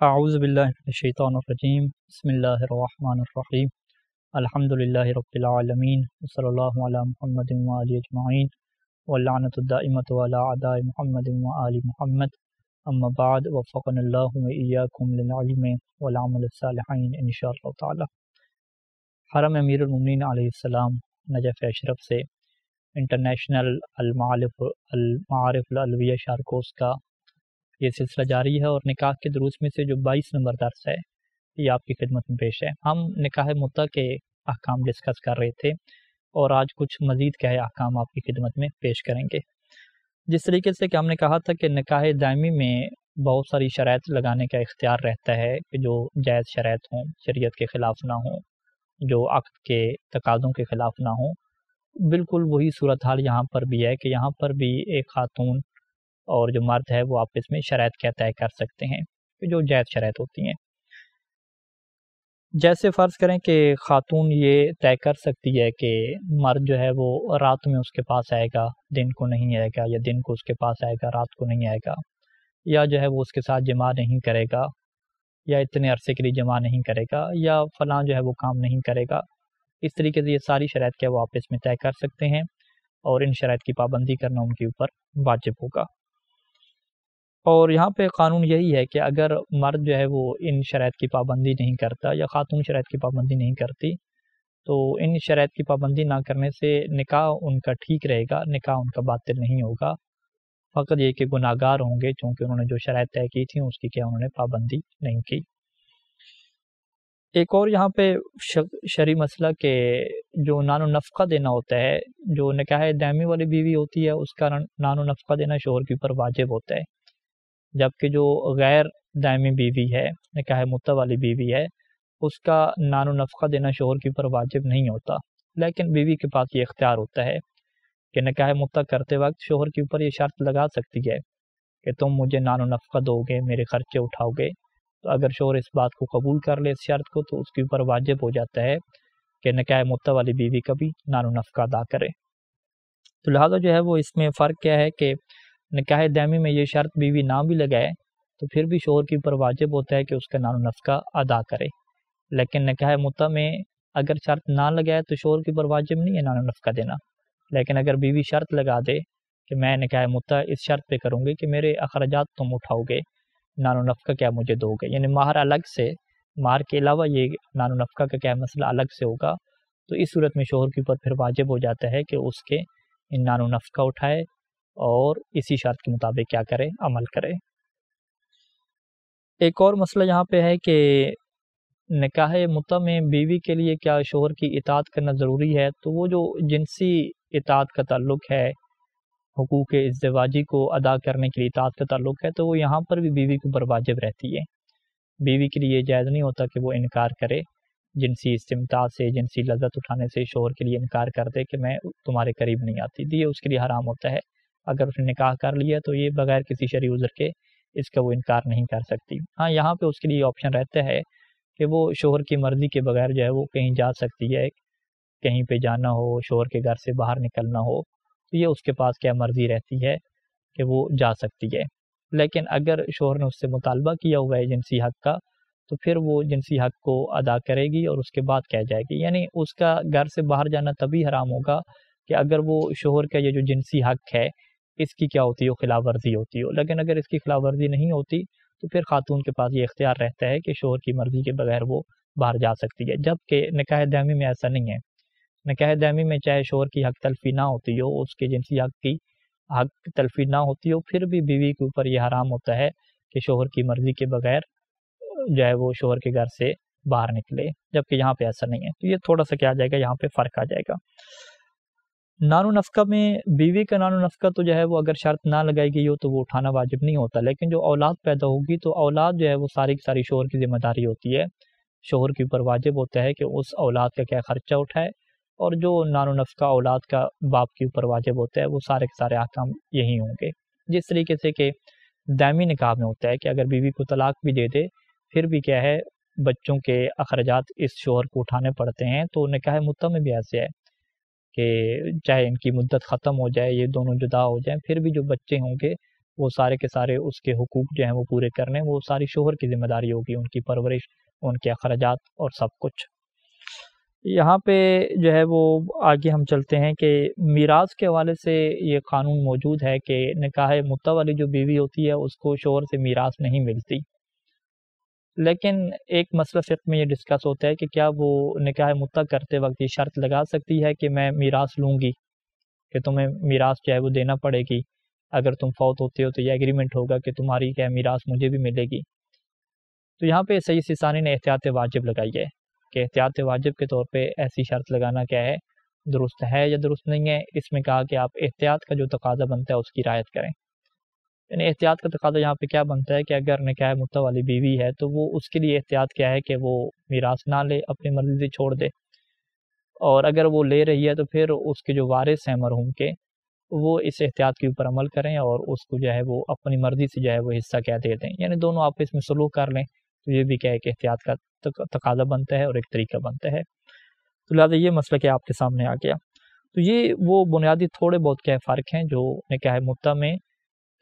اعوذ باللہ من الشیطان الرجیم بسم اللہ الرحمن الرحیم الحمدللہ رب العالمین وصلی اللہ علی محمد وآلہ اجمعین واللعنۃ الدائمۃ علی اعداء محمد وآل محمد اما بعد وفقنا اللہ وإیاکم للعلم والعمل الصالحین انشاءاللہ تعالی۔ حرم امیر المومنین علیہ السلام نجف اشرف سے انٹرنیشنل المعارف العلویہ شارکوس کا یہ سلسلہ جاری ہے، اور نکاح کے دروس میں سے جو 22 نمبر درس ہے یہ آپ کی خدمت میں پیش ہے۔ ہم نکاح متع کے احکام ڈسکس کر رہے تھے، اور آج کچھ مزید کیا ہے احکام آپ کی خدمت میں پیش کریں گے۔ جس طریقے سے کہ ہم نے کہا تھا کہ نکاح دائمی میں بہت ساری شرائط لگانے کا اختیار رہتا ہے کہ جو جائز شرائط ہوں، شریعت کے خلاف نہ ہوں، جو عقد کے تقاضوں کے خلاف نہ ہوں۔ بالکل وہی صورتحال یہاں پر بھی ہے کہ یہاں پر بھی ایک خاتون اور جو مرد ہے وہ آپس میں شرائط کیا طے کر سکتے ہیں کہ جو جائز شرائط ہوتی ہیں۔ جیسے فرض کریں کہ خاتون یہ طے کر سکتی ہے کہ مرد جو ہے وہ رات میں اس کے پاس آئے گا، دن کو نہیں آئے گا، یا دن کو اس کے پاس آئے گا، رات کو نہیں آئے گا، یا جو ہے وہ اس کے ساتھ جماع نہیں کرے گا، یا اتنے عرصے کے لیے جماع نہیں کرے گا، یا فلاں جو ہے وہ کام نہیں کرے گا۔ اس طریقے سے یہ ساری شرائط کیا وہ آپس میں طے کر سکتے ہیں، اور ان شرائط کی پابندی کرنا ان کے اوپر واجب ہوگا۔ اور یہاں پہ قانون یہی ہے کہ اگر مرد جو ہے وہ ان شرائط کی پابندی نہیں کرتا، یا خاتون شرائط کی پابندی نہیں کرتی، تو ان شرائط کی پابندی نہ کرنے سے نکاح ان کا ٹھیک رہے گا، نکاح ان کا باطل نہیں ہوگا، فقط یہ کہ گناہگار ہوں گے چونکہ انہوں نے جو شرائط طے کی تھیں اس کی کیا انہوں نے پابندی نہیں کی۔ ایک اور یہاں پہ شرعی مسئلہ کہ جو نان و نفقہ دینا ہوتا ہے، جو نکاح دائمی والی بیوی ہوتی ہے اس کا نان و نفقہ دینا شوہر کے اوپر واجب ہوتا ہے، جبکہ جو غیر دائمی بیوی ہے، نکاح متع والی بیوی ہے، اس کا نان و نفقہ دینا شوہر کے اوپر واجب نہیں ہوتا، لیکن بیوی کے پاس یہ اختیار ہوتا ہے کہ نکاح متع کرتے وقت شوہر کے اوپر یہ شرط لگا سکتی ہے کہ تم مجھے نان و نفقہ دو گے، میرے خرچے اٹھاؤ گے۔ تو اگر شوہر اس بات کو قبول کر لے، اس شرط کو، تو اس کے اوپر واجب ہو جاتا ہے کہ نکاح متع والی بیوی کا بھی نان و نفقہ ادا کرے۔ تو لہٰذا جو ہے وہ اس میں فرق کیا ہے کہ نکاح دائمی میں یہ شرط بیوی نہ بھی لگائے تو پھر بھی شوہر کے اوپر واجب ہوتا ہے کہ اس کا نان و نفقہ ادا کرے، لیکن نکاح متع میں اگر شرط نہ لگائے تو شوہر کے اوپر واجب نہیں ہے نان و نفقہ دینا، لیکن اگر بیوی شرط لگا دے کہ میں نکاح متع اس شرط پہ کروں گی کہ میرے اخراجات تم اٹھاؤ گے، نان و نفقہ کیا مجھے دو گے، یعنی مہر الگ سے، مہر کے علاوہ یہ نان و نفقہ کا کیا مسئلہ الگ سے ہوگا، تو اس صورت میں شوہر کے اوپر پھر واجب ہو جاتا ہے کہ اس کے ان نان و نفقہ اٹھائے اور اسی شرط کے مطابق کیا کرے، عمل کرے۔ ایک اور مسئلہ یہاں پہ ہے کہ نکاح متع میں بیوی کے لیے کیا شوہر کی اطاعت کرنا ضروری ہے، تو وہ جو جنسی اطاعت کا تعلق ہے، حقوق ازدواجی کو ادا کرنے کے لیے اطاعت کا تعلق ہے، تو وہ یہاں پر بھی بیوی کے اوپر واجب رہتی ہے۔ بیوی کے لیے جائز نہیں ہوتا کہ وہ انکار کرے، جنسی استمتاع سے، جنسی لذت اٹھانے سے شوہر کے لیے انکار کر دے کہ میں تمہارے قریب نہیں آتی، یہ اس کے لیے حرام ہوتا ہے۔ اگر اس نے نکاح کر لیا تو یہ بغیر کسی شرعی عذر کے اس کا وہ انکار نہیں کر سکتی۔ ہاں، یہاں پہ اس کے لیے آپشن رہتا ہے کہ وہ شوہر کی مرضی کے بغیر جو ہے وہ کہیں جا سکتی ہے، کہیں پہ جانا ہو، شوہر کے گھر سے باہر نکلنا ہو، تو یہ اس کے پاس کیا مرضی رہتی ہے کہ وہ جا سکتی ہے۔ لیکن اگر شوہر نے اس سے مطالبہ کیا ہوا ہے جنسی حق کا، تو پھر وہ جنسی حق کو ادا کرے گی اور اس کے بعد کیا جائے گی، یعنی اس کا گھر سے باہر جانا تبھی حرام ہوگا کہ اگر وہ شوہر کا یہ جو جنسی حق ہے اس کی کیا ہوتی ہو، خلاف ورزی ہوتی ہو۔ لیکن اگر اس کی خلاف ورزی نہیں ہوتی تو پھر خاتون کے پاس یہ اختیار رہتا ہے کہ شوہر کی مرضی کے بغیر وہ باہر جا سکتی ہے، جبکہ نکاح دائمی میں ایسا نہیں ہے۔ نکاح دائمی میں چاہے شوہر کی حق تلفی نہ ہوتی ہو، اس کے جنسی حق کی حق تلفی نہ ہوتی ہو، پھر بھی بیوی کے اوپر یہ حرام ہوتا ہے کہ شوہر کی مرضی کے بغیر جو ہے وہ شوہر کے گھر سے باہر نکلے، جبکہ یہاں پہ ایسا نہیں ہے۔ تو یہ تھوڑا سا کیا جائے گا، یہاں پہ فرق آ جائے گا۔ نان و نفقہ میں بیوی کا نان و نفقہ تو جو ہے وہ اگر شرط نہ لگائی گئی ہو تو وہ اٹھانا واجب نہیں ہوتا، لیکن جو اولاد پیدا ہوگی تو اولاد جو ہے وہ ساری کی ساری شوہر کی ذمہ داری ہوتی ہے۔ شوہر کے اوپر واجب ہوتا ہے کہ اس اولاد کا کیا خرچہ اٹھائے، اور جو نان و نفقہ اولاد کا باپ کے اوپر واجب ہوتا ہے وہ سارے کے سارے احکام یہی ہوں گے۔ جس طریقے سے کہ دائمی نکاح میں ہوتا ہے کہ اگر بیوی کو طلاق بھی دے دے پھر بھی کیا ہے بچوں کے اخراجات اس شوہر کو اٹھانے پڑتے ہیں، تو نکاح متع میں بھی ایسے ہے کہ چاہے ان کی مدت ختم ہو جائے، یہ دونوں جدا ہو جائیں، پھر بھی جو بچے ہوں گے وہ سارے کے سارے اس کے حقوق جو ہیں وہ پورے کرنے، وہ ساری شوہر کی ذمہ داری ہوگی، ان کی پرورش، ان کے اخراجات اور سب کچھ۔ یہاں پہ جو ہے وہ آگے ہم چلتے ہیں کہ میراث کے حوالے سے یہ قانون موجود ہے کہ نکاح متع والی جو بیوی ہوتی ہے اس کو شوہر سے میراث نہیں ملتی، لیکن ایک مسئلہ فقہ میں یہ ڈسکس ہوتا ہے کہ کیا وہ نکاح متع کرتے وقت یہ شرط لگا سکتی ہے کہ میں میراث لوں گی، کہ تمہیں میراث جو ہے وہ دینا پڑے گی، اگر تم فوت ہوتے ہو تو یہ ایگریمنٹ ہوگا کہ تمہاری کیا میراث مجھے بھی ملے گی۔ تو یہاں پہ سید سیستانی نے احتیاط واجب لگائی ہے کہ احتیاط واجب کے طور پہ ایسی شرط لگانا کیا ہے، درست ہے یا درست نہیں ہے۔ اس میں کہا کہ آپ احتیاط کا جو تقاضا بنتا ہے اس کی رعایت کریں، یعنی احتیاط کا تقاضا یہاں پہ کیا بنتا ہے کہ اگر نکاح متع والی بیوی ہے تو وہ اس کے لیے احتیاط کیا ہے کہ وہ میراث نہ لے، اپنی مرضی سے چھوڑ دے، اور اگر وہ لے رہی ہے تو پھر اس کے جو وارث ہیں مرحوم کے، وہ اس احتیاط کے اوپر عمل کریں اور اس کو جو ہے وہ اپنی مرضی سے جو ہے وہ حصہ کیا دے دیں، یعنی دونوں آپس میں سلوک کر لیں، تو یہ بھی کیا ہے کہ احتیاط کا تقاضا بنتا ہے اور ایک طریقہ بنتا ہے۔ تو لہٰذا یہ مسئلہ کیا آپ کے سامنے آ گیا۔ تو یہ وہ بنیادی تھوڑے بہت کیا فرق ہیں جو نکاح متع میں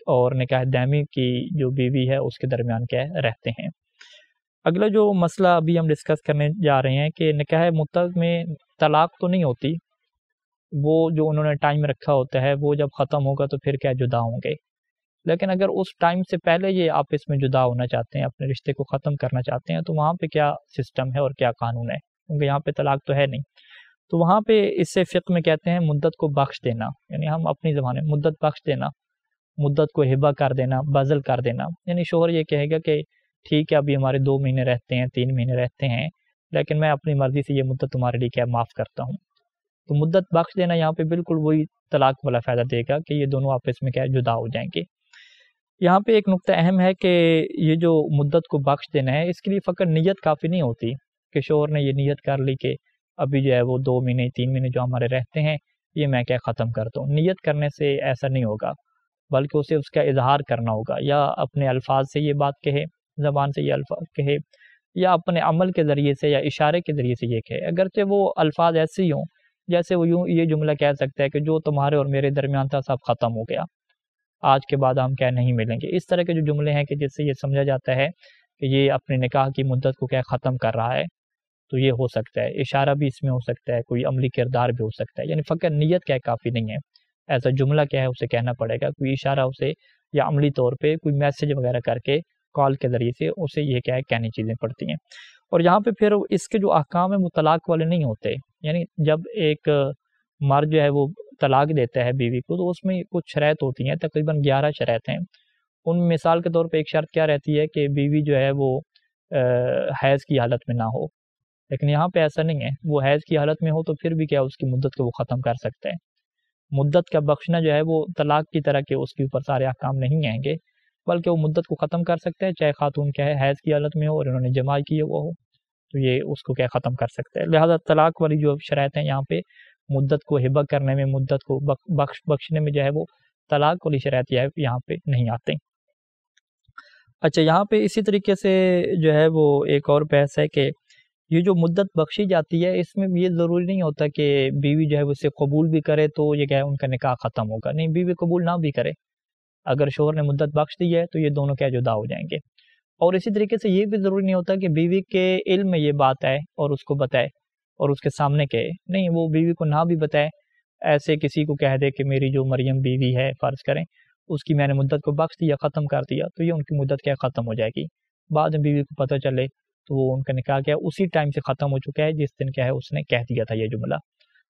اور نکاح دائمی کی جو بیوی ہے اس کے درمیان کیا رہتے ہیں۔ اگلا جو مسئلہ ابھی ہم ڈسکس کرنے جا رہے ہیں کہ نکاح متع میں طلاق تو نہیں ہوتی، وہ جو انہوں نے ٹائم رکھا ہوتا ہے وہ جب ختم ہوگا تو پھر کیا جدا ہوں گے، لیکن اگر اس ٹائم سے پہلے یہ آپس میں جدا ہونا چاہتے ہیں، اپنے رشتے کو ختم کرنا چاہتے ہیں، تو وہاں پہ کیا سسٹم ہے اور کیا قانون ہے، کیونکہ یہاں پہ طلاق تو ہے نہیں۔ تو وہاں پہ اس سے فقہ میں کہتے ہیں مدت کو بخش دینا، یعنی ہم اپنی زبان میں مدت بخش دینا، مدت کو ہبہ کر دینا، بدل کر دینا، یعنی شوہر یہ کہے گا کہ ٹھیک ہے ابھی ہمارے 2 مہینے رہتے ہیں، 3 مہینے رہتے ہیں، لیکن میں اپنی مرضی سے یہ مدت تمہارے لیے کیا معاف کرتا ہوں۔ تو مدت بخش دینا یہاں پہ بالکل وہی طلاق والا فائدہ دے گا کہ یہ دونوں آپس میں کیا جدا ہو جائیں گے۔ یہاں پہ ایک نقطہ اہم ہے کہ یہ جو مدت کو بخش دینا ہے اس کے لیے فقط نیت کافی نہیں ہوتی کہ شوہر نے یہ نیت کر لی کہ ابھی جو ہے وہ 2 مہینے 3 مہینے جو ہمارے رہتے ہیں یہ میں کیا ختم کرتا ہوں۔ نیت کرنے سے ایسا نہیں ہوگا، بلکہ اسے اس کا اظہار کرنا ہوگا، یا اپنے الفاظ سے یہ بات کہے، زبان سے یہ الفاظ کہے، یا اپنے عمل کے ذریعے سے یا اشارے کے ذریعے سے یہ کہے، اگرچہ وہ الفاظ ایسے ہی ہوں جیسے وہ یوں یہ جملہ کہہ سکتا ہے کہ جو تمہارے اور میرے درمیان تھا سب ختم ہو گیا، آج کے بعد ہم کیا نہیں ملیں گے۔ اس طرح کے جو جملے ہیں کہ جس سے یہ سمجھا جاتا ہے کہ یہ اپنے نکاح کی مدت کو کیا ختم کر رہا ہے، تو یہ ہو سکتا ہے۔ اشارہ بھی اس میں ہو سکتا ہے، کوئی عملی کردار بھی ہو سکتا ہے، یعنی فقط نیت کیا کافی نہیں ہے، ایسا جملہ کیا ہے اسے کہنا پڑے گا، کوئی اشارہ اسے یا عملی طور پہ کوئی میسج وغیرہ کر کے کال کے ذریعے سے اسے یہ کیا ہے کہنی چیزیں پڑتی ہیں۔ اور یہاں پہ پھر اس کے جو احکام ہیں وہ طلاق والے نہیں ہوتے، یعنی جب ایک مرد جو ہے وہ طلاق دیتا ہے بیوی کو تو اس میں کچھ شرائط ہوتی ہیں، تقریباً 11 شرائط ہیں۔ ان مثال کے طور پہ ایک شرط کیا رہتی ہے کہ بیوی جو ہے وہ حیض کی حالت میں نہ ہو، لیکن یہاں پہ ایسا نہیں ہے، وہ حیض کی حالت میں ہو تو پھر بھی کیا اس کی مدت کو وہ ختم کر سکتا ہے۔ مدت کا بخشنا جو ہے وہ طلاق کی طرح کہ اس کے اوپر سارے احکام نہیں آئیں گے، بلکہ وہ مدت کو ختم کر سکتا ہے، چاہے خاتون کیا ہے حیض کی حالت میں ہو اور انہوں نے جماع کی ہو وہ ہو، تو یہ اس کو کیا ختم کر سکتا ہے۔ لہذا طلاق والی جو شرائط ہیں یہاں پہ مدت کو ہبہ کرنے میں، مدت کو بخشنے میں جو ہے وہ طلاق والی شرائط یہاں پہ نہیں آتے۔ اچھا، یہاں پہ اسی طریقے سے جو ہے وہ ایک اور بحث ہے کہ یہ جو مدت بخشی جاتی ہے اس میں یہ ضروری نہیں ہوتا کہ بیوی جو ہے اسے قبول بھی کرے تو یہ کیا ہے ان کا نکاح ختم ہوگا، نہیں، بیوی قبول نہ بھی کرے، اگر شوہر نے مدت بخش دی ہے تو یہ دونوں کیا جدا ہو جائیں گے۔ اور اسی طریقے سے یہ بھی ضروری نہیں ہوتا کہ بیوی کے علم میں یہ بات آئے اور اس کو بتائے اور اس کے سامنے کہے، نہیں، وہ بیوی کو نہ بھی بتائے، ایسے کسی کو کہہ دے کہ میری جو مریم بیوی ہے فرض کریں اس کی میں نے مدت کو بخش دیا، ختم کر دیا، تو یہ ان کی مدت کیا ختم ہو جائے گی۔ بعد میں بیوی کو پتہ چلے تو وہ ان کا نکاح کیا اسی ٹائم سے ختم ہو چکا ہے جس دن کیا ہے اس نے کہہ دیا تھا یہ جملہ۔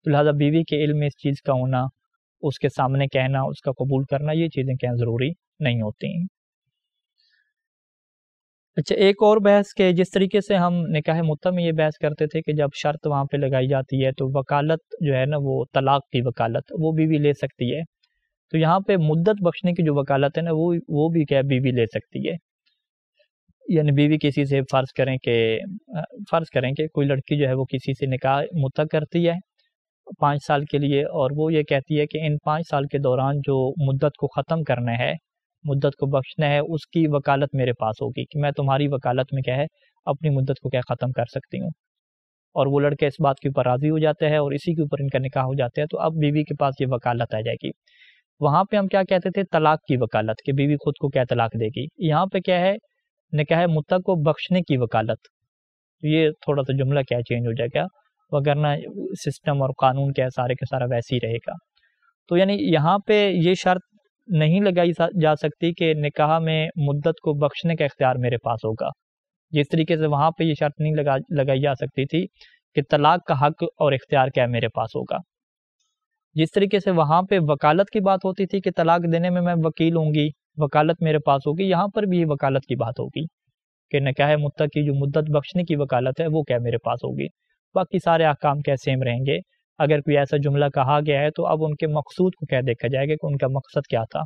تو لہٰذا بیوی کے علم میں اس چیز کا ہونا، اس کے سامنے کہنا، اس کا قبول کرنا، یہ چیزیں کیا ضروری نہیں ہوتی ہیں۔ اچھا، ایک اور بحث کہ جس طریقے سے ہم نکاح متع میں یہ بحث کرتے تھے کہ جب شرط وہاں پہ لگائی جاتی ہے تو وکالت جو ہے نا وہ طلاق کی وکالت وہ بیوی لے سکتی ہے، تو یہاں پہ مدت بخشنے کی جو وکالت ہے نا وہ بھی کیا بیوی لے سکتی ہے۔ یعنی بیوی کسی سے فرض کریں کہ کوئی لڑکی جو ہے وہ کسی سے نکاح متع کرتی ہے 5 سال کے لیے، اور وہ یہ کہتی ہے کہ ان 5 سال کے دوران جو مدت کو ختم کرنا ہے، مدت کو بخشنا ہے، اس کی وکالت میرے پاس ہوگی کہ میں تمہاری وکالت میں کیا ہے اپنی مدت کو کیا ختم کر سکتی ہوں۔ اور وہ لڑکا اس بات کے اوپر راضی ہو جاتا ہے اور اسی کے اوپر ان کا نکاح ہو جاتا ہے، تو اب بیوی کے پاس یہ وکالت آ جائے گی۔ وہاں پہ ہم کیا کہتے تھے؟ طلاق کی وکالت، کہ بیوی خود کو کیا طلاق دے گی۔ یہاں پہ کیا ہے؟ نکاح مطلق کو بخشنے کی وکالت۔ یہ تھوڑا سا جملہ کیا چینج ہو جائے گا، وگرنہ سسٹم اور قانون کیا سارے کے سارا ویسے ہی رہے گا۔ تو یعنی یہاں پہ یہ شرط نہیں لگائی جا سکتی کہ نکاح میں مدت کو بخشنے کا اختیار میرے پاس ہوگا، جس طریقے سے وہاں پہ یہ شرط نہیں لگائی جا سکتی تھی کہ طلاق کا حق اور اختیار کیا میرے پاس ہوگا۔ جس طریقے سے وہاں پہ وکالت کی بات ہوتی تھی کہ طلاق دینے میں میں وکیل ہوں گی، وکالت میرے پاس ہوگی، یہاں پر بھی وکالت کی بات ہوگی کہ نکاح مطلق کی جو مدت بخشنے کی وکالت ہے وہ کیا میرے پاس ہوگی۔ باقی سارے احکام کیا سیم رہیں گے۔ اگر کوئی ایسا جملہ کہا گیا ہے تو اب ان کے مقصود کو کیا دیکھا جائے گا کہ ان کا مقصد کیا تھا۔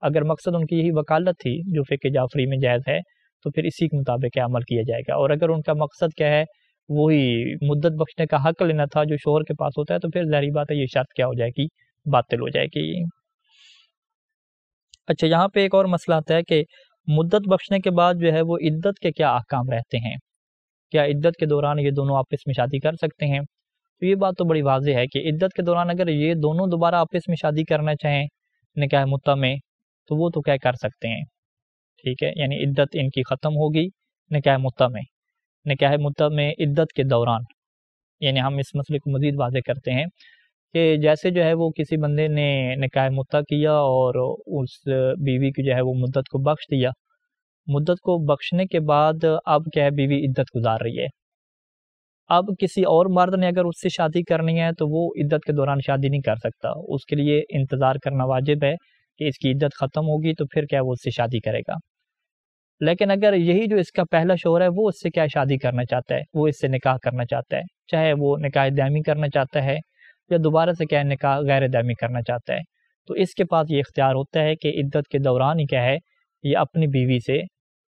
اگر مقصد ان کی یہی وکالت تھی جو فقہ جعفری میں جائز ہے تو پھر اسی کے مطابق کیا عمل کیا جائے گا، اور اگر ان کا مقصد کیا ہے وہی مدت بخشنے کا حق لینا تھا جو شوہر کے پاس ہوتا ہے، تو پھر ظاہری بات ہے یہ شرط کیا ہو جائے گی؟ باطل ہو جائے گی۔ اچھا، یہاں پہ ایک اور مسئلہ آتا ہے کہ مدت بخشنے کے بعد جو ہے وہ عدت کے کیا احکام رہتے ہیں؟ کیا عدت کے دوران یہ دونوں آپس میں شادی کر سکتے ہیں؟ تو یہ بات تو بڑی واضح ہے کہ عدت کے دوران اگر یہ دونوں دوبارہ آپس میں شادی کرنا چاہیں نکاح مطلق میں تو وہ تو کیا کر سکتے ہیں، ٹھیک ہے؟ یعنی عدت ان کی ختم ہوگی نکاح مطلق میں۔ نکاح مطلق میں عدت کے دوران، یعنی ہم اس مسئلے کو مزید واضح کرتے ہیں کہ جیسے جو ہے وہ کسی بندے نے نکاح مطلق کیا اور اس بیوی کی جو ہے وہ مدت کو بخش دیا، مدت کو بخشنے کے بعد اب کیا ہے بیوی عدت گزار رہی ہے۔ اب کسی اور مرد نے اگر اس سے شادی کرنی ہے تو وہ عدت کے دوران شادی نہیں کر سکتا، اس کے لیے انتظار کرنا واجب ہے کہ اس کی عدت ختم ہوگی تو پھر کیا وہ اس سے شادی کرے گا۔ لیکن اگر یہی جو اس کا پہلا شوہر ہے وہ اس سے کیا شادی کرنا چاہتا ہے، وہ اس سے نکاح کرنا چاہتا ہے، چاہے وہ نکاح دائمی کرنا چاہتا ہے یا دوبارہ سے کیا نکاح غیر دائمی کرنا چاہتا ہے، تو اس کے پاس یہ اختیار ہوتا ہے کہ عدت کے دوران ہی کیا ہے یہ اپنی بیوی سے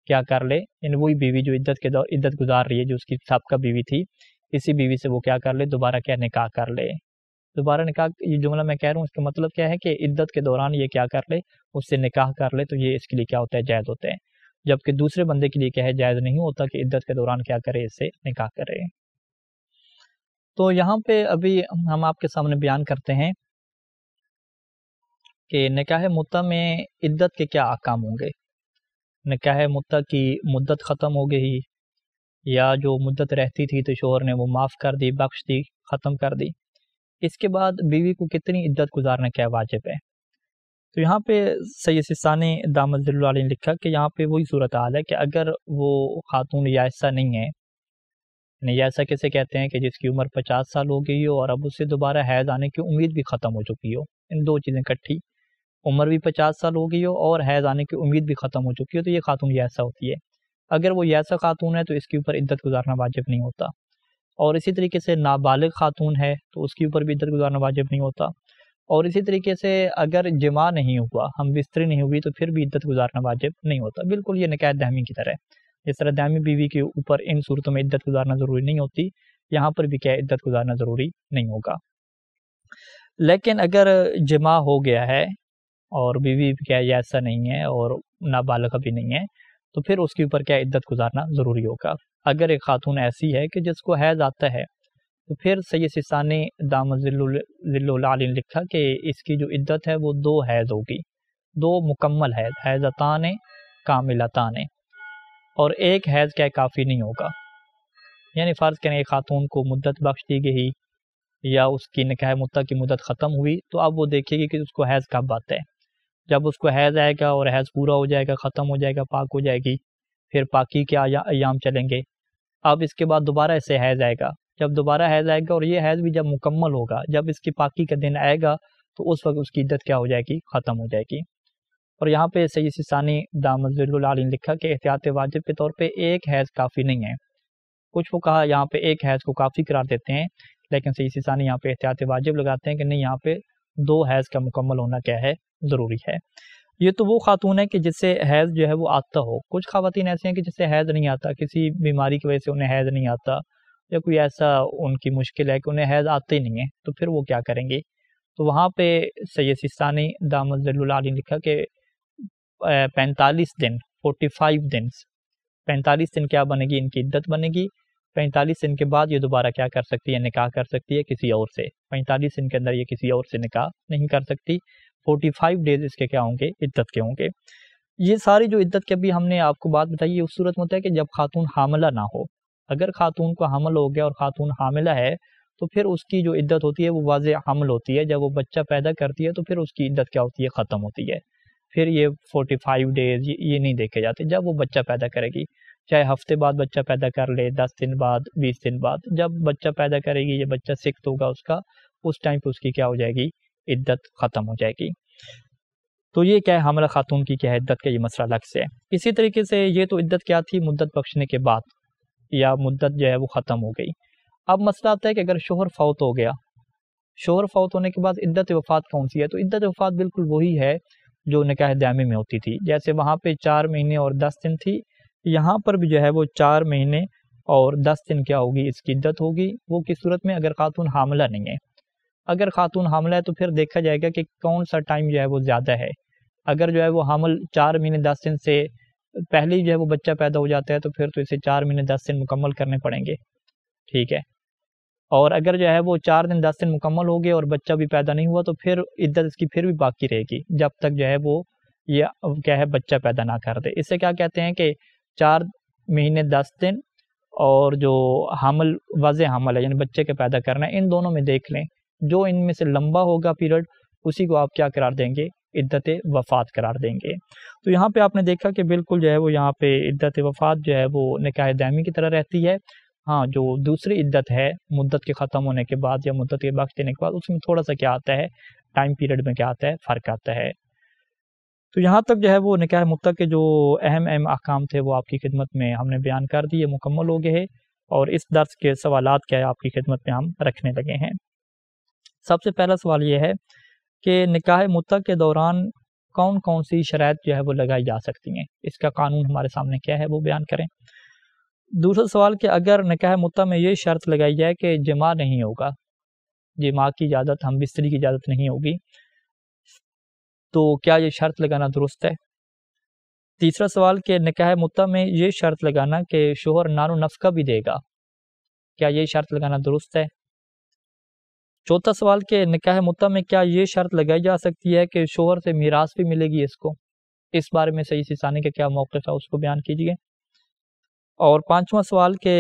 کیا کر لے، یعنی وہی بیوی جو عدت گزار رہی ہے جو اس کی سابقہ بیوی تھی، اسی بیوی سے وہ کیا کر لے، دوبارہ کیا نکاح کر لے۔ دوبارہ نکاح، یہ جملہ میں کہہ رہا ہوں اس کا مطلب کیا ہے کہ عدت کے دوران یہ کیا کر لے، اس سے نکاح کر لے، تو یہ اس کے لیے کیا ہوتا ہے؟ جائز ہوتا ہے، جبکہ دوسرے بندے کے لیے کیا ہے؟ جائز نہیں ہوتا کہ عدت کے دوران کیا کرے، اس سے نکاح کرے۔ تو یہاں پہ ابھی ہم آپ کے سامنے بیان کرتے ہیں کہ نکاح مطلق میں عدت کے کیا احکام ہوں گے۔ نکاح مطلق کی مدت ختم ہو گئی یا جو مدت رہتی تھی تو شوہر نے وہ معاف کر دی، بخش دی، ختم کر دی، اس کے بعد بیوی کو کتنی عدت گزارنا کیا واجب ہے؟ تو یہاں پہ سید سستانی دامت ظل علیہ نے لکھا کہ یہاں پہ وہی صورتحال ہے کہ اگر وہ خاتون یائسہ نہیں ہے، یعنی یائسہ کسے کہتے ہیں کہ جس کی عمر 50 سال ہو گئی ہو اور اب اس سے دوبارہ حیض آنے کی امید بھی ختم ہو چکی ہو، ان دو چیزیں کٹھی، عمر بھی 50 سال ہو گئی ہو اور حیض آنے کی امید بھی ختم ہو چکی ہو، تو یہ خاتون یائسہ ہوتی ہے۔ اگر وہ یائسہ خاتون ہے تو اس کے اوپر عدت گزارنا واجب نہیں ہوتا، اور اسی طریقے سے نابالغ خاتون ہے تو اس کے اوپر بھی عدت گزارنا واجب نہیں ہوتا، اور اسی طریقے سے اگر جماع نہیں ہوا، ہم بستری نہیں ہوئی، تو پھر بھی عدت گزارنا واجب نہیں ہوتا۔ بالکل یہ نکاح دائمی کی طرح ہے، جس طرح دائمی بیوی کے اوپر ان صورتوں میں عدت گزارنا ضروری نہیں ہوتی، یہاں پر بھی کیا عدت گزارنا ضروری نہیں ہوگا۔ لیکن اگر جماع ہو گیا ہے اور بیوی کیا یائسہ نہیں ہے اور نابالغ بھی نہیں ہے، تو پھر اس کے اوپر کیا عدت گزارنا ضروری ہوگا۔ اگر ایک خاتون ایسی ہے کہ جس کو حیض آتا ہے تو پھر سید سستانی دامت ظل علیہ نے لکھا کہ اس کی جو عدت ہے وہ 2 حیض ہوگی، 2 مکمل حیض، حیضتان کاملتان، اور ایک حیض کیا کافی نہیں ہوگا۔ یعنی فرض کریں ایک خاتون کو مدت بخش دی گئی یا اس کی نکاح مطلق کی مدت ختم ہوئی، تو اب وہ دیکھے گی کہ اس کو حیض کب آتا ہے۔ جب اس کو حیض آئے گا اور حیض پورا ہو جائے گا، ختم ہو جائے گا، پاک ہو جائے گی، پھر پاکی کے ایام چلیں گے، اب اس کے بعد دوبارہ اس سے حیض آئے گا، جب دوبارہ حیض آئے گا اور یہ حیض بھی جب مکمل ہوگا، جب اس کی پاکی کا دن آئے گا تو اس وقت اس کی عدت کیا ہو جائے گی؟ ختم ہو جائے گی۔ اور یہاں پہ سید سستانی دامت ظل علیہ نے لکھا کہ احتیاط واجب کے طور پہ ایک حیض کافی نہیں ہے۔ کچھ وہ کہا یہاں پہ ایک حیض کو کافی قرار دیتے ہیں، لیکن سید سستانی یہاں پہ احتیاط واجب لگاتے ہیں کہ نہیں، یہاں پہ 2 حیض کا مکمل ہونا کیا ہے؟ ضروری ہے۔ یہ تو وہ خاتون ہے کہ جس سے حیض جو ہے وہ آتا ہو۔ کچھ خواتین ایسے ہیں کہ جس سے حیض نہیں آتا، کسی بیماری کی وجہ سے انہیں حیض نہیں آتا، یا کوئی ایسا ان کی مشکل ہے کہ انہیں حیض آتے ہی نہیں ہے، تو پھر وہ کیا کریں گے؟ تو وہاں پہ سید سستانی دامت ظل علیہ نے لکھا کہ 45 دن 45 دن 45 دن کیا بنے گی؟ ان کی عدت بنے گی۔ 45 دن کے بعد یہ دوبارہ کیا کر سکتی ہے؟ نکاح کر سکتی ہے کسی اور سے۔ 45 دن کے اندر یہ کسی اور سے نکاح نہیں کر سکتی، 45 ڈیز اس کے کیا ہوں گے؟ عدت کے ہوں گے۔ یہ ساری جو عدت کے ابھی ہم نے آپ کو بات بتائی ہے اس صورت میں ہوتا ہے کہ جب خاتون حاملہ نہ ہو۔ اگر خاتون کو حمل ہو گیا اور خاتون حاملہ ہے تو پھر اس کی جو عدت ہوتی ہے وہ واضح حمل ہوتی ہے، جب وہ بچہ پیدا کرتی ہے تو پھر اس کی عدت کیا ہوتی ہے؟ ختم ہوتی ہے۔ پھر یہ 45 ڈیز یہ نہیں دیکھے جاتے جب وہ بچہ پیدا کرے گی، چاہے ہفتے بعد بچہ پیدا کر لے، 10 دن بعد، 20 دن بعد، جب بچہ پیدا کرے گی، یہ بچہ سکت ہوگا اس کا، اس ٹائم پہ اس کی کیا ہو جائے گی؟ عدت ختم ہو جائے گی۔ تو یہ کیا ہے؟ حاملہ خاتون کی کیا ہے عدت کا یہ مسئلہ الگ سے ہے۔ اسی طریقے سے یہ تو عدت کیا تھی؟ مدت بخشنے کے بعد یا مدت جو ہے وہ ختم ہو گئی۔ اب مسئلہ آتا ہے کہ اگر شوہر فوت ہو گیا، شوہر فوت ہونے کے بعد عدت وفات کون سی ہے؟ تو عدت وفات بالکل وہی ہے جو نکاح دائمی میں ہوتی تھی، جیسے وہاں پہ 4 مہینے اور 10 دن تھی، یہاں پر بھی جو ہے وہ 4 مہینے اور 10 دن کیا ہوگی؟ اس کی عدت ہوگی۔ وہ کس صورت میں؟ اگر خاتون حاملہ نہیں ہے۔ اگر خاتون حاملہ ہے تو پھر دیکھا جائے گا کہ کون سا ٹائم جو ہے وہ زیادہ ہے۔ اگر جو ہے وہ حامل 4 مہینے 10 دن سے پہلے ہی جو ہے وہ بچہ پیدا ہو جاتا ہے تو پھر تو اسے 4 مہینے 10 دن مکمل کرنے پڑیں گے، ٹھیک ہے۔ اور اگر جو ہے وہ 4 دن 10 دن مکمل ہو گئے اور بچہ بھی پیدا نہیں ہوا تو پھر عدت اس کی پھر بھی باقی رہے گی جب تک جو ہے وہ یہ کیا ہے بچہ پیدا نہ کر دے۔ اسے کیا کہتے ہیں کہ 4 مہینے 10 دن اور جو حمل واضح حمل ہے یعنی بچے کے پیدا کرنا ہے، ان دونوں میں دیکھ لیں جو ان میں سے لمبا ہوگا پیریڈ اسی کو آپ کیا قرار دیں گے؟ عدت وفات قرار دیں گے۔ تو یہاں پہ آپ نے دیکھا کہ بالکل جو ہے وہ یہاں پہ عدت وفات جو ہے وہ نکاح دائمی کی طرح رہتی ہے۔ ہاں، جو دوسری عدت ہے مدت کے ختم ہونے کے بعد یا مدت کے بخش دینے کے بعد اس میں تھوڑا سا کیا آتا ہے؟ ٹائم پیریڈ میں کیا آتا ہے؟ فرق آتا ہے۔ تو یہاں تک جو ہے وہ نکاح مطلق کے جو اہم احکام تھے وہ آپ کی خدمت میں ہم نے بیان کر دیے، مکمل ہو گئے ہیں، اور اس درس کے سوالات کیا ہے آپ کی خدمت میں ہم رکھنے لگے ہیں۔ سب سے پہلا سوال یہ ہے کہ نکاح مطلق کے دوران کون کون سی شرائط جو ہے وہ لگائی جا سکتی ہیں، اس کا قانون ہمارے سامنے کیا ہے وہ بیان کریں۔ دوسرا سوال کہ اگر نکاح مطلق میں یہ شرط لگائی جائے کہ جماع نہیں ہوگا، جماع کی اجازت، ہم بستری کی اجازت نہیں ہوگی، تو کیا یہ شرط لگانا درست ہے؟ تیسرا سوال کہ نکاح مطلق میں یہ شرط لگانا کہ شوہر نان و نفقہ بھی دے گا، کیا یہ شرط لگانا درست ہے؟ چوتھا سوال کہ نکاح مطلق میں کیا یہ شرط لگائی جا سکتی ہے کہ شوہر سے میراث بھی ملے گی اس کو؟ اس بارے میں صحیح ثانی کا کیا موقف ہے اس کو بیان کیجیے۔ اور پانچواں سوال کہ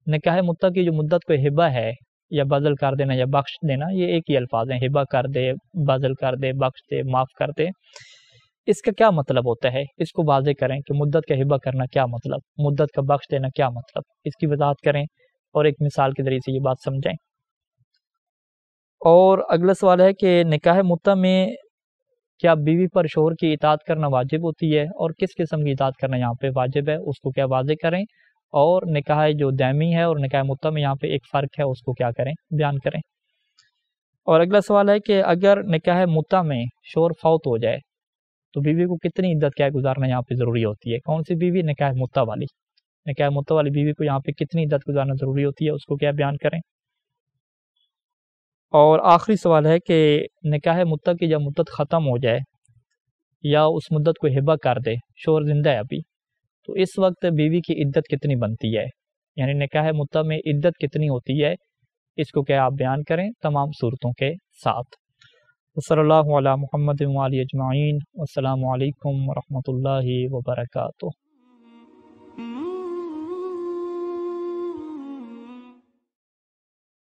نکاح مطلق کی جو مدت کو ہبہ ہے یا بذل کر دینا یا بخش دینا، یہ ایک ہی الفاظ ہیں، ہبہ کر دے، بذل کر دے، بخش دے، معاف کر دے، اس کا کیا مطلب ہوتا ہے؟ اس کو واضح کریں کہ مدت کا ہبہ کرنا کیا مطلب، مدت کا بخش دینا کیا مطلب، اس کی وضاحت کریں اور ایک مثال کے ذریعے سے یہ بات سمجھائیں۔ اور اگلا سوال ہے کہ نکاح مطلق میں کیا بیوی پر شوہر کی اطاعت کرنا واجب ہوتی ہے اور کس قسم کی اطاعت کرنا یہاں پہ واجب ہے، اس کو کیا واضح کریں، اور نکاح جو دائمی ہے اور نکاح مطلق میں یہاں پہ ایک فرق ہے اس کو کیا کریں، بیان کریں۔ اور اگلا سوال ہے کہ اگر نکاح مطلق میں شوہر فوت ہو جائے تو بیوی کو کتنی عدت کیا گزارنا یہاں پہ ضروری ہوتی ہے؟ کون سی بیوی؟ نکاح مطلق والی، نکاح مطلق والی بیوی کو یہاں پہ کتنی عدت گزارنا ضروری ہوتی ہے اس کو کیا بیان کریں۔ اور آخری سوال ہے کہ نکاح مطلق کی جب مدت ختم ہو جائے یا اس مدت کو ہبہ کر دے، شوہر زندہ ہے ابھی، تو اس وقت بیوی کی عدت کتنی بنتی ہے، یعنی نکاح مطلق میں عدت کتنی ہوتی ہے، اس کو کیا آپ بیان کریں تمام صورتوں کے ساتھ۔ صلی اللہ علی محمد و علی اجمعین، والسلام علیکم ورحمۃ اللہ وبرکاتہ۔